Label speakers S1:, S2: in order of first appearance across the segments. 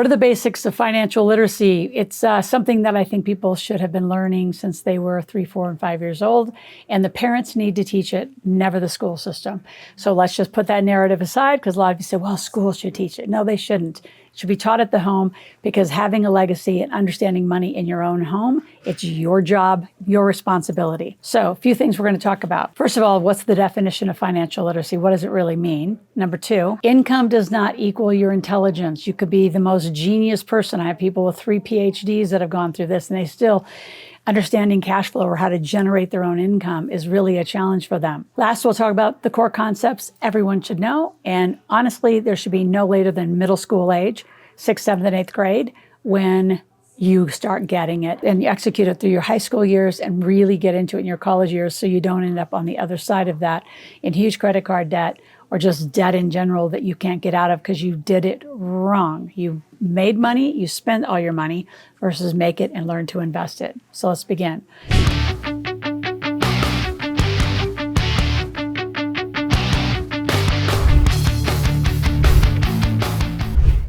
S1: What are the basics of financial literacy? It's something that I think people should have been learning since they were 3, 4, and 5 years old, and the parents need to teach it, never the school system. So let's just put that narrative aside, because a lot of you say, well, schools should teach it. No, they shouldn't. It should be taught at the home, because having a legacy and understanding money in your own home, it's your job, your responsibility. So a few things we're going to talk about. First of all, what's the definition of financial literacy? What does it really mean? Number 2, income does not equal your intelligence. You could be the most genius person. I have people with 3 PhDs that have gone through this, and they still understanding cash flow or how to generate their own income is really a challenge for them. Last, we'll talk about the core concepts everyone should know. And honestly, there should be no later than middle school age, 6th, 7th, and 8th grade, when you start getting it and you execute it through your high school years and really get into it in your college years, so you don't end up on the other side of that in huge credit card debt or just debt in general that you can't get out of because you did it wrong. You made money, you spent all your money versus make it and learn to invest it. So let's begin.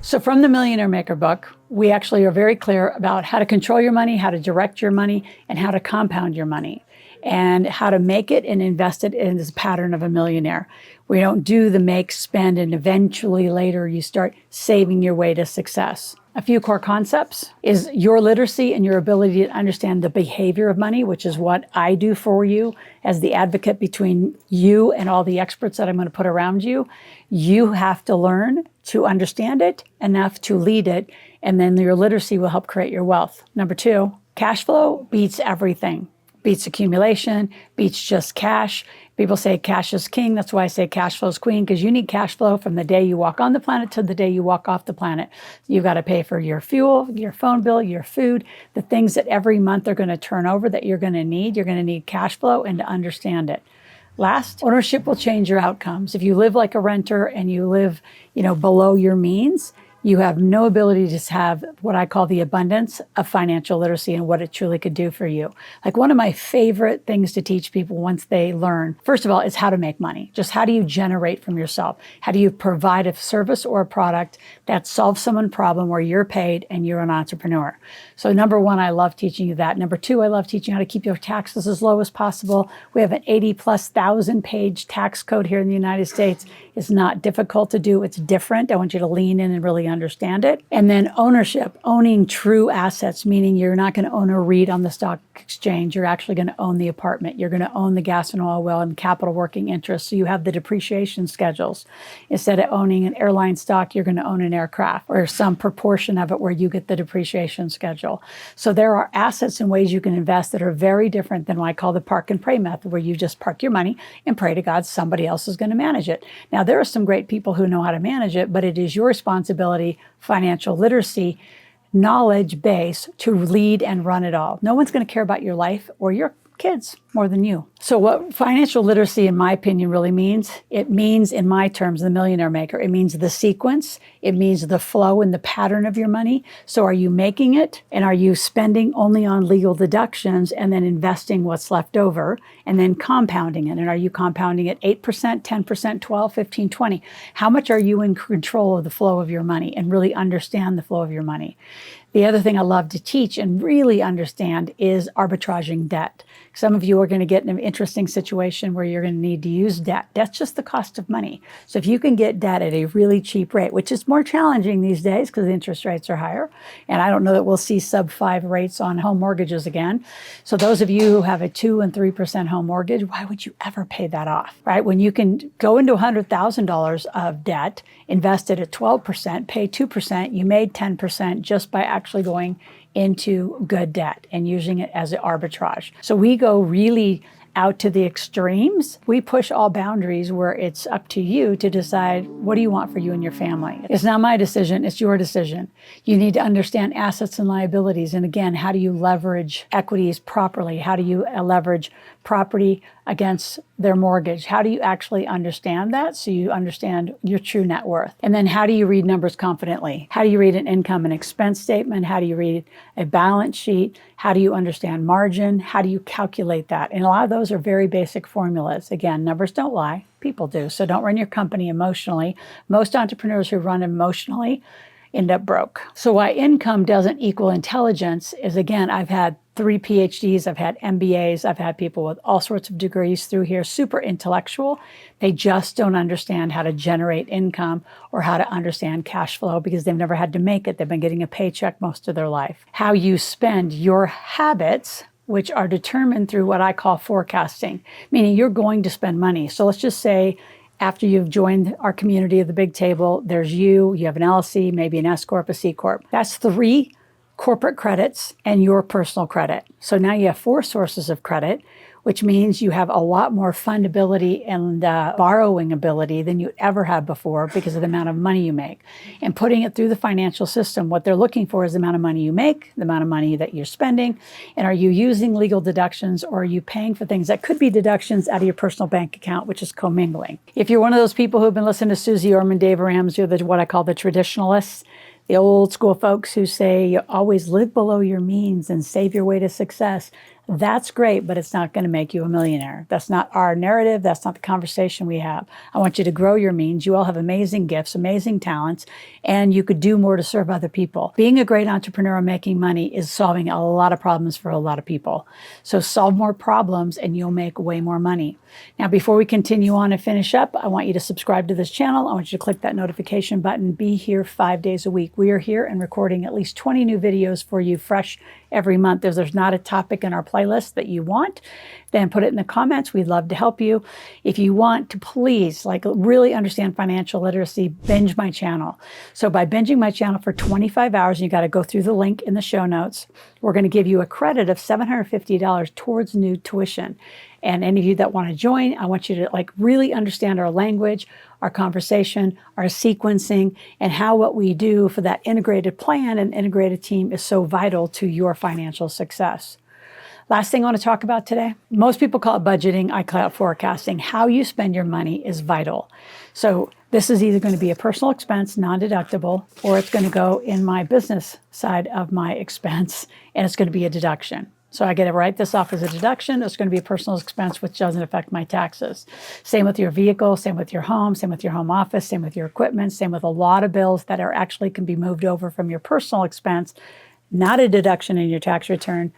S1: So from the Millionaire Maker book, we actually are very clear about how to control your money, how to direct your money, and how to compound your money, and how to make it and invest it in this pattern of a millionaire. We don't do the make, spend, and eventually later you start saving your way to success. A few core concepts is your literacy and your ability to understand the behavior of money, which is what I do for you as the advocate between you and all the experts that I'm going to put around you. You have to learn to understand it enough to lead it, and then your literacy will help create your wealth. Number 2, cash flow beats everything. Beats accumulation, beats just cash. People say cash is king. That's why I say cash flow is queen, because you need cash flow from the day you walk on the planet to the day you walk off the planet. You got to pay for your fuel, your phone bill, your food, the things that every month are going to turn over that you're going to need. You're going to need cash flow and to understand it. Last, ownership will change your outcomes. If you live like a renter and you live, below your means, you have no ability to have what I call the abundance of financial literacy and what it truly could do for you. Like, one of my favorite things to teach people once they learn, first of all, is how to make money. Just how do you generate from yourself? How do you provide a service or a product that solves someone's problem where you're paid and you're an entrepreneur? So number 1, I love teaching you that. Number 2, I love teaching how to keep your taxes as low as possible. We have an 80,000+ page tax code here in the United States. It's not difficult to do. It's different. I want you to lean in and really understand it. And then ownership, owning true assets, meaning you're not going to own a REIT on the stock exchange. You're actually going to own the apartment. You're going to own the gas and oil well and capital working interest. So you have the depreciation schedules. Instead of owning an airline stock, you're going to own an aircraft or some proportion of it where you get the depreciation schedule. So there are assets and ways you can invest that are very different than what I call the park and pray method, where you just park your money and pray to God somebody else is going to manage it. Now, there are some great people who know how to manage it, but it is your responsibility, financial literacy, knowledge base, to lead and run it all. No one's going to care about your life or your kids more than you. So what financial literacy, in my opinion, really means, it means, in my terms, the Millionaire Maker, it means the sequence, it means the flow and the pattern of your money. So are you making it, and are you spending only on legal deductions and then investing what's left over and then compounding it? And are you compounding it 8%, 10%, 12, 15, 20? How much are you in control of the flow of your money and really understand the flow of your money? The other thing I love to teach and really understand is arbitraging debt. Some of you are going to get in an interesting situation where you're going to need to use debt. That's just the cost of money. So if you can get debt at a really cheap rate, which is more challenging these days because the interest rates are higher, and I don't know that we'll see sub-5 rates on home mortgages again. So those of you who have a 2 and 3% home mortgage, why would you ever pay that off, right? When you can go into $100,000 of debt, invest it at 12%, pay 2%, you made 10% just by actually going into good debt and using it as an arbitrage. So we go really out to the extremes. We push all boundaries where it's up to you to decide, what do you want for you and your family? It's not my decision, it's your decision. You need to understand assets and liabilities. And again, how do you leverage equities properly? How do you leverage property against their mortgage? How do you actually understand that so you understand your true net worth? And then how do you read numbers confidently? How do you read an income and expense statement? How do you read a balance sheet? How do you understand margin? How do you calculate that? And a lot of those are very basic formulas. Again, numbers don't lie, people do. So don't run your company emotionally. Most entrepreneurs who run emotionally end up broke. So why income doesn't equal intelligence is, again, I've had 3 PhDs, I've had MBAs, I've had people with all sorts of degrees through here, super intellectual. They just don't understand how to generate income or how to understand cash flow because they've never had to make it. They've been getting a paycheck most of their life. How you spend your habits, which are determined through what I call forecasting, meaning you're going to spend money. So let's just say after you've joined our community of the big table, there's you have an LLC, maybe an S Corp, a C Corp. That's 3 corporate credits and your personal credit. So now you have 4 sources of credit, which means you have a lot more fundability and borrowing ability than you ever had before because of the amount of money you make. And putting it through the financial system, what they're looking for is the amount of money you make, the amount of money that you're spending, and are you using legal deductions or are you paying for things that could be deductions out of your personal bank account, which is commingling. If you're one of those people who've been listening to Susie Orman, Dave Ramsey, or what I call the traditionalists, the old school folks who say you always live below your means and save your way to success, that's great, but it's not going to make you a millionaire. That's not our narrative. That's not the conversation we have. I want you to grow your means. You all have amazing gifts, amazing talents, and you could do more to serve other people. Being a great entrepreneur and making money is solving a lot of problems for a lot of people. So solve more problems and you'll make way more money. Now, before we continue on and finish up, I want you to subscribe to this channel. I want you to click that notification button. Be here 5 days a week. We are here and recording at least 20 new videos for you fresh every month. If there's not a topic in our playlist that you want, then put it in the comments. We'd love to help you. If you want to please really understand financial literacy, binge my channel. So by binging my channel for 25 hours, you got to go through the link in the show notes. We're going to give you a credit of $750 towards new tuition. And any of you that want to join, I want you to really understand our language, our conversation, our sequencing, and how what we do for that integrated plan and integrated team is so vital to your financial success. Last thing I want to talk about today, most people call it budgeting, I call it forecasting. How you spend your money is vital. So this is either going to be a personal expense, non-deductible, or it's going to go in my business side of my expense, and it's going to be a deduction. So I get to write this off as a deduction. It's going to be a personal expense, which doesn't affect my taxes. Same with your vehicle, same with your home, same with your home office, same with your equipment, same with a lot of bills that are actually can be moved over from your personal expense, not a deduction in your tax return,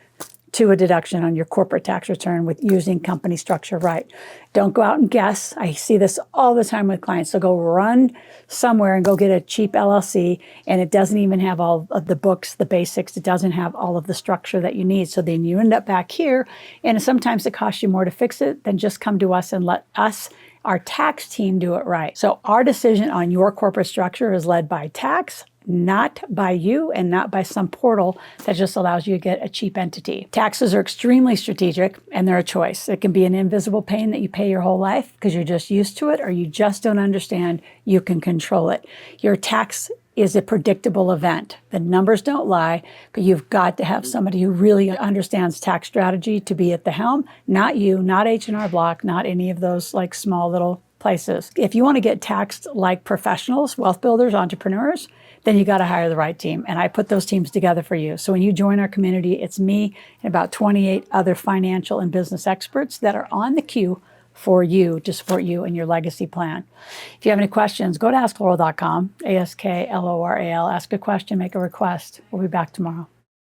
S1: to a deduction on your corporate tax return with using company structure right. Don't go out and guess. I see this all the time with clients. They'll go run somewhere and go get a cheap LLC, and it doesn't even have all of the books, the basics. It doesn't have all of the structure that you need. So then you end up back here, and sometimes it costs you more to fix it than just come to us and let us, our tax team, do it right. So our decision on your corporate structure is led by tax, not by you and not by some portal that just allows you to get a cheap entity. Taxes are extremely strategic and they're a choice. It can be an invisible pain that you pay your whole life because you're just used to it or you just don't understand you can control it. Your tax is a predictable event. The numbers don't lie, but you've got to have somebody who really understands tax strategy to be at the helm, not you, not H&R Block, not any of those small little places. If you want to get taxed like professionals, wealth builders, entrepreneurs, then you got to hire the right team. And I put those teams together for you. So when you join our community, it's me and about 28 other financial and business experts that are on the queue for you to support you in your legacy plan. If you have any questions, go to askloral.com, ASKLORAL, ask a question, make a request. We'll be back tomorrow.